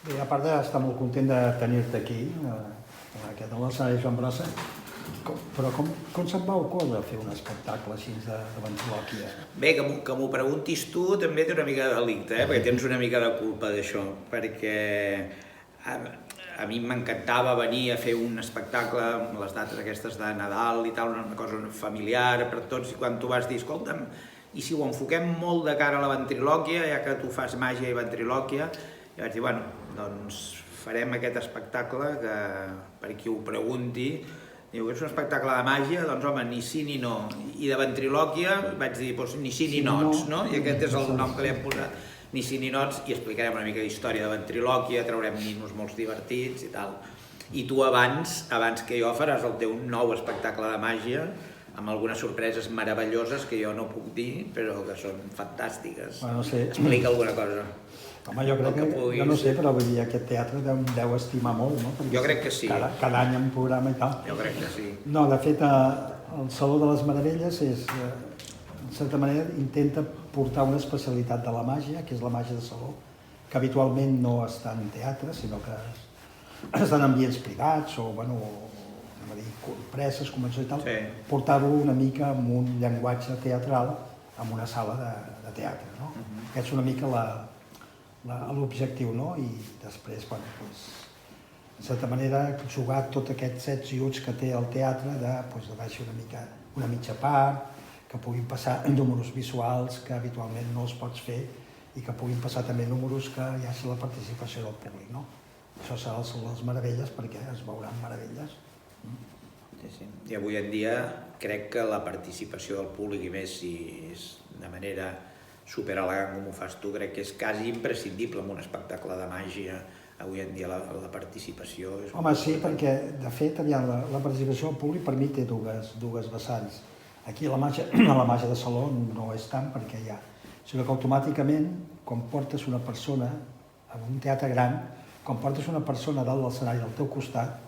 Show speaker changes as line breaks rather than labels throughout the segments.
Bé, a part d'estar molt content de tenir-te aquí, a l'escenari Joan Brossa, però com se't va ocórrer fer un espectacle així de ventriloquia?
Bé, que m'ho preguntis tu també té una mica de delicte, perquè tens una mica de culpa d'això, perquè a mi m'encantava venir a fer un espectacle amb les dates aquestes de Nadal i tal, una cosa familiar per tots, i quan tu vas dir, escolta'm, i si ho enfoquem molt de cara a la ventriloquia, ja que tu fas màgia i ventriloquia, i vaig dir, bueno, doncs farem aquest espectacle que, per qui ho pregunti, diu, és un espectacle de màgia, doncs home, ni sí ni no. I de ventriloquia vaig dir, doncs, ni sí ni nots, no? I aquest és el nom que li hem posat, ni sí ni nots, i explicarem una mica d'història de ventriloquia, traurem ninos molt divertits i tal. I tu abans que jo faràs el teu nou espectacle de màgia, amb algunes sorpreses meravelloses que jo no puc dir, però que són fantàstiques.
Bueno, no sé.
Explica alguna cosa.
Home, jo crec que, jo no sé, però vull dir, aquest teatre deu estimar molt, no? Perquè
jo crec que sí.
Cada any en programa i tal.
Jo crec que sí.
No, de fet, el Saló de les Meravelles és, en certa manera, intenta portar una especialitat de la màgia, que és la màgia de saló, que habitualment no està en teatre, sinó que està en ambients privats o, bueno, anem a dir, preses, convencions i tal,
sí.
Portar-lo una mica amb un llenguatge teatral en una sala de teatre, no? Aquest és una mica l'objectiu, no? I després, bueno, doncs, en certa manera, jugar tot aquests sets i uts que té el teatre de baixar una mitja part, que puguin passar números visuals que habitualment no els pots fer i que puguin passar també números que hi hagi la participació del públic, no? Això serà el Saló de les Meravelles perquè es veuran meravelles.
Sí, sí. I avui en dia crec que la participació del públic, i més si és de manera superelegant com ho fas tu, crec que és quasi imprescindible en un espectacle de màgia. Avui en dia la participació és...
Home, sí, perquè de fet la participació del públic per mi té dues vessants. Aquí la màgia de saló no és tant perquè hi ha, sinó que automàticament quan portes una persona en un teatre gran, quan portes una persona dalt de l'escenari al teu costat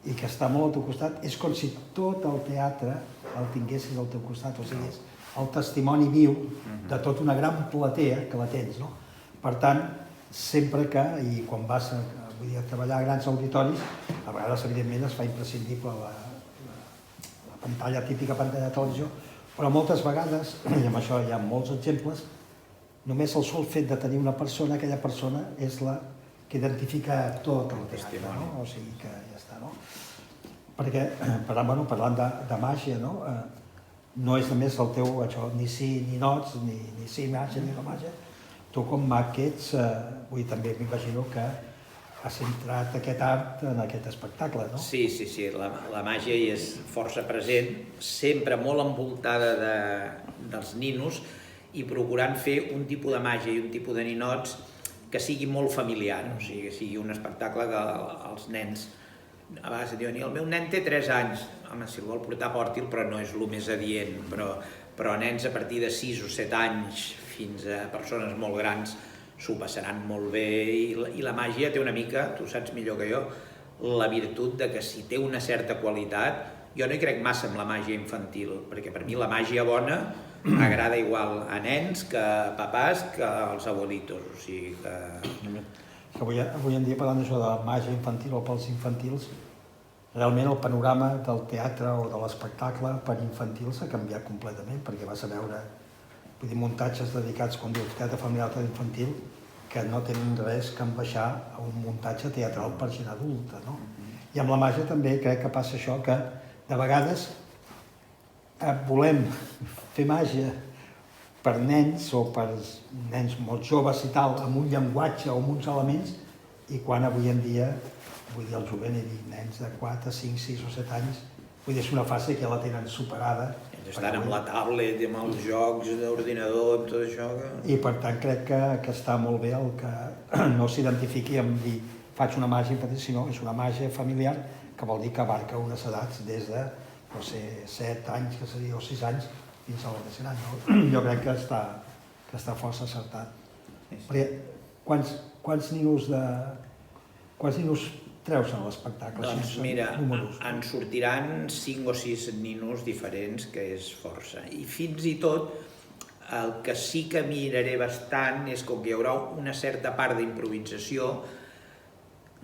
i que està molt al teu costat, és com si tot el teatre el tinguessis al teu costat, o sigui, és el testimoni viu de tota una gran platea que la tens, no? Per tant, sempre que, i quan vas a treballar a grans auditoris, a vegades, evidentment, es fa imprescindible la pantalla, típica pantalla de televisió, però moltes vegades, i amb això hi ha molts exemples, només el sol fet de tenir una persona, aquella persona és la que identifica tot el teatre, no? O sigui que ja està, no? Perquè, parlant de màgia, no? No és només el teu, això, ni sí ni nots, ni sí màgia ni no màgia. Tu com mag ets, també m'imagino que has centrat aquest art en aquest espectacle, no?
Sí, la màgia hi és força present, sempre molt envoltada dels ninos i procurant fer un tipus de màgia i un tipus de ninots que sigui molt familiar, o sigui, que sigui un espectacle que els nens a vegades et diuen, el meu nen té 3 anys, home, si el vol portar porti'l, però no és el més adient, però nens a partir de 6 o 7 anys fins a persones molt grans s'ho passaran molt bé i la màgia té una mica, tu saps millor que jo, la virtut de que si té una certa qualitat, jo no hi crec massa en la màgia infantil, perquè per mi la màgia bona agrada igual a nens que a papàs que als abuelitos, o sigui que...
Avui en dia, parlant d'això de màgia infantil o pels infantils, realment el panorama del teatre o de l'espectacle per infantils s'ha canviat completament, perquè vas a veure muntatges dedicats, com dius, teatre familiar o teatre infantil, que no tenen res que baixar a un muntatge teatral per gent adulta, no? I amb la màgia també crec que passa això, que de vegades volem fer màgia per nens o per nens molt joves i tal, amb un llenguatge o amb uns elements, i quan avui en dia, vull dir, el jovent, nens de 4, 5, 6 o 7 anys, vull dir, és una fase que ja la tenen superada.
Estan amb la tablet i amb els jocs d'ordinador, amb tot això.
I per tant crec que està molt bé el que no s'identifiqui amb dir faig una màgia infantil, sinó és una màgia familiar, que vol dir que abarca unes edats des de, no sé, 7 anys, que seria, o 6 anys, fins a l'hora de 100 anys. Jo crec que està força acertat. Perquè quants ninos treus en l'espectacle?
Doncs mira, en sortiran 5 o 6 ninos diferents, que és força. I fins i tot, el que sí que miraré bastant és com que hi haurà una certa part d'improvisació,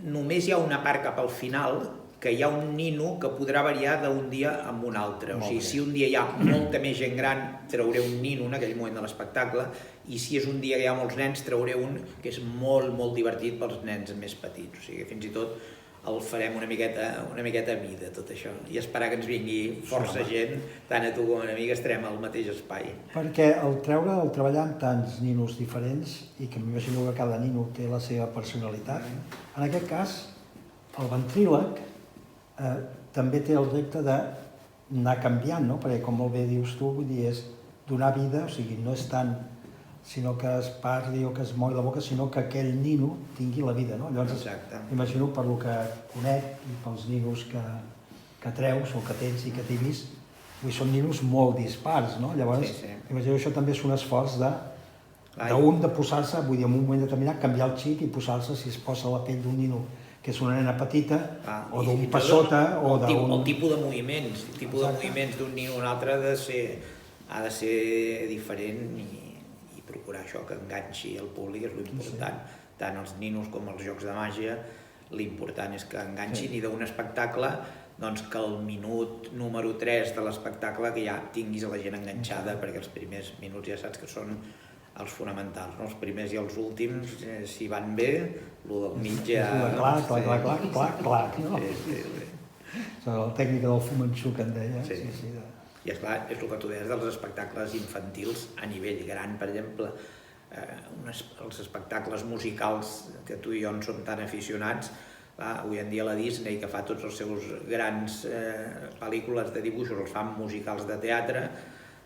només hi ha una part cap al final que hi ha un nino que podrà variar d'un dia a un altre. O sigui, si un dia hi ha molta més gent gran, trauré un nino en aquell moment de l'espectacle, i si és un dia que hi ha molts nens, trauré un que és molt, molt divertit pels nens més petits. O sigui, fins i tot el farem una miqueta a mida, tot això, i esperar que ens vingui força gent, tant a tu com a mi, que estarem al mateix espai.
Perquè el treballar amb tants ninos diferents, i que m'imagino que cada nino té la seva personalitat, en aquest cas, el ventríloc també té el repte d'anar canviant, no? Perquè, com molt bé dius tu, vull dir, és donar vida, o sigui, no és tant sinó que es parli o que es mogui la boca, sinó que aquell nino tingui la vida, no? Llavors, imagino, per lo que conec i pels ninos que treus o que tens i que t'he vist, són ninos molt dispars, no? Llavors, imagino que això també és un esforç d'un de posar-se, vull dir, en un moment determinat, canviar el xip i posar-se, si es posa la pell d'un nino que és una nena petita, o d'un passota, o d'un...
El tipus de moviments, d'un nino a un altre ha de ser diferent i procurar això, que enganxi el públic és l'important. Tant els ninos com els jocs de màgia, l'important és que enganxin, i d'un espectacle, doncs que el minut número 3 de l'espectacle que ja tinguis a la gent enganxada, perquè els primers minuts ja saps que són els fonamentals, no? Els primers i els últims, si van bé, el del mig ja...
Clac, no? La tècnica del Fumanchu que en deia.
I esclar, és el que tu deies dels espectacles infantils a nivell gran, per exemple, els espectacles musicals que tu i jo en som tan aficionats, avui en dia la Disney, que fa tots els seus grans pel·lícules de dibuixos, els fan musicals de teatre.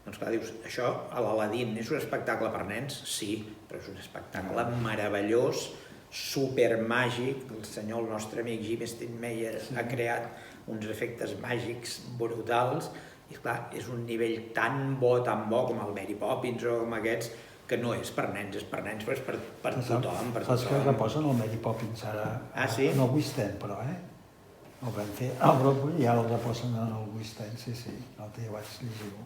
Doncs clar, dius, això, l'Aladín, és un espectacle per nens? Sí, però és un espectacle meravellós, supermàgic. El nostre amic Jim Steinmeier ha creat uns efectes màgics brutals, i clar, és un nivell tan bo com el Mary Poppins o com aquests, que no és per nens, però és per tothom.
Saps que reposen el Mary Poppins ara?
Sí?
En el West End, però, el vam fer al Broadway i ara el reposen en el West End, sí, l'altre dia vaig llegir-ho.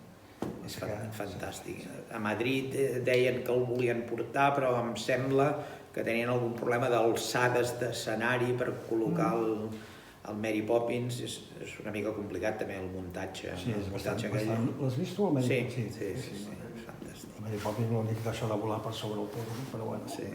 És fantàstic. A Madrid deien que el volien portar, però em sembla que tenien algun problema d'alçades d'escenari per col·locar el Mary Poppins. És una mica complicat també el muntatge.
Sí, és bastant. L'has vist tu, el Mary Poppins?
Sí, és fantàstic.
El Mary Poppins l'únic d'això de volar per sobre el públic, però bueno.
Sí.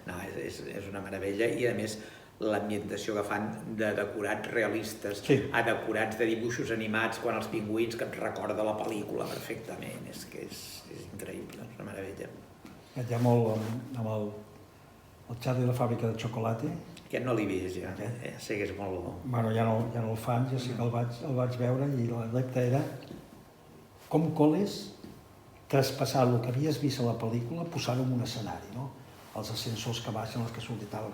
No, és una meravella, i a més l'ambientació que fan de decorats realistes a decorats de dibuixos animats, quan els pingüins, que et recorda la pel·lícula perfectament. És que és increïble, és una meravella.
Ja molt amb el Charlie i la fàbrica de xocolata.
Aquest no l'he vist, ja sé que és molt bo.
Bueno, ja no el fan, ja sí que el vaig veure, i el repte era com coles traspassar el que havies vist a la pel·lícula, posar-ho en un escenari, no? Els ascensors que baixen, els que surten i tal.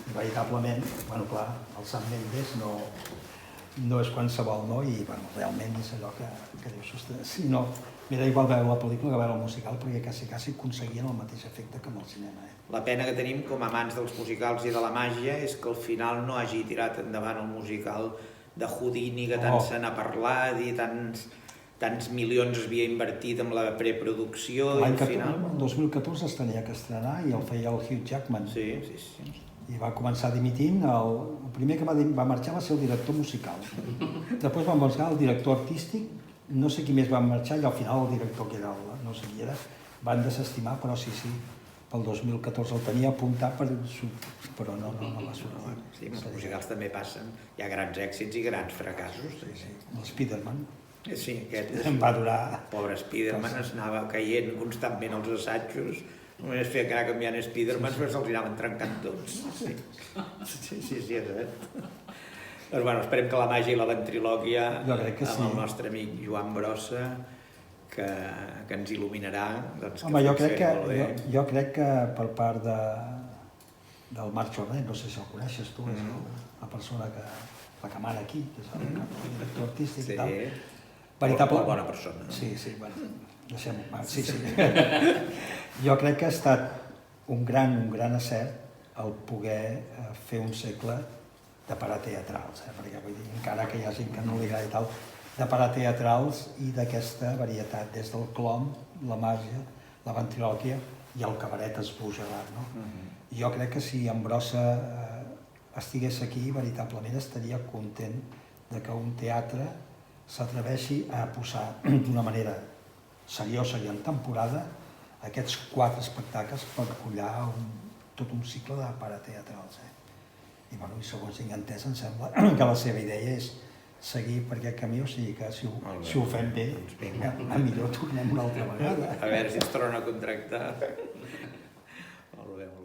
I veritablement, bueno, clar, el Sam Mendes no és qualsevol, no? I, bueno, realment és allò que dius, ostres, si no, m'era igual veure la pel·lícula que veure el musical, perquè quasi aconseguien el mateix efecte que amb el cinema.
La pena que tenim com a amants dels musicals i de la màgia és que al final no hagi tirat endavant el musical de Houdini, que tant se n'ha parlat i tants milions es havia invertit en la preproducció.
L'any 2014 es tenia que estrenar i el feia el Hugh Jackman.
Sí.
I va començar dimitint, el primer que va marxar va ser el director musical. Després va marxar el director artístic, no sé qui més va marxar, i al final el director, que era no sé qui era, van desestimar, però sí, pel 2014 el tenia apuntat, però no va sortir.
Sí, els musicals també passen, hi ha grans èxits i grans fracassos.
Sí, l'Spiderman.
Sí, aquest
va durar...
Pobre Spiderman, es anava caient constantment als assajos, només feia que anar canviant Spiderman, però se'ls anaven trencant tots. Sí, és cert. Però bueno, esperem que la màgia i la ventrilòquia, amb el nostre amic Joan Brossa, que ens il·luminarà, doncs que funcioni molt bé.
Jo crec que per part del Marc Jornet, no sé si el coneixes tu, és la persona la que mana aquí, que és el director artístic i tal.
Veritable bona persona.
Sí, bueno, deixem-ho. Sí. Jo crec que ha estat un gran acert el poder fer un segle de parar teatrals, perquè vull dir, encara que hi ha gent que no li agrada i tal, de parar teatrals i d'aquesta varietat, des del clom, la màgia, la ventrilòquia i el cabaret esbojarrat, no? Jo crec que si en Brossa estigués aquí, veritablement estaria content de que un teatre s'atreveixi a posar d'una manera seriosa i en temporada aquests 4 espectacles per collar tot un cicle de parateatrals. I segons tinc entès, em sembla que la seva idea és seguir per aquest camí, o sigui que si ho fem bé, millor tornem una altra vegada.
A veure si ens tornen a contractar. Molt bé, molt bé.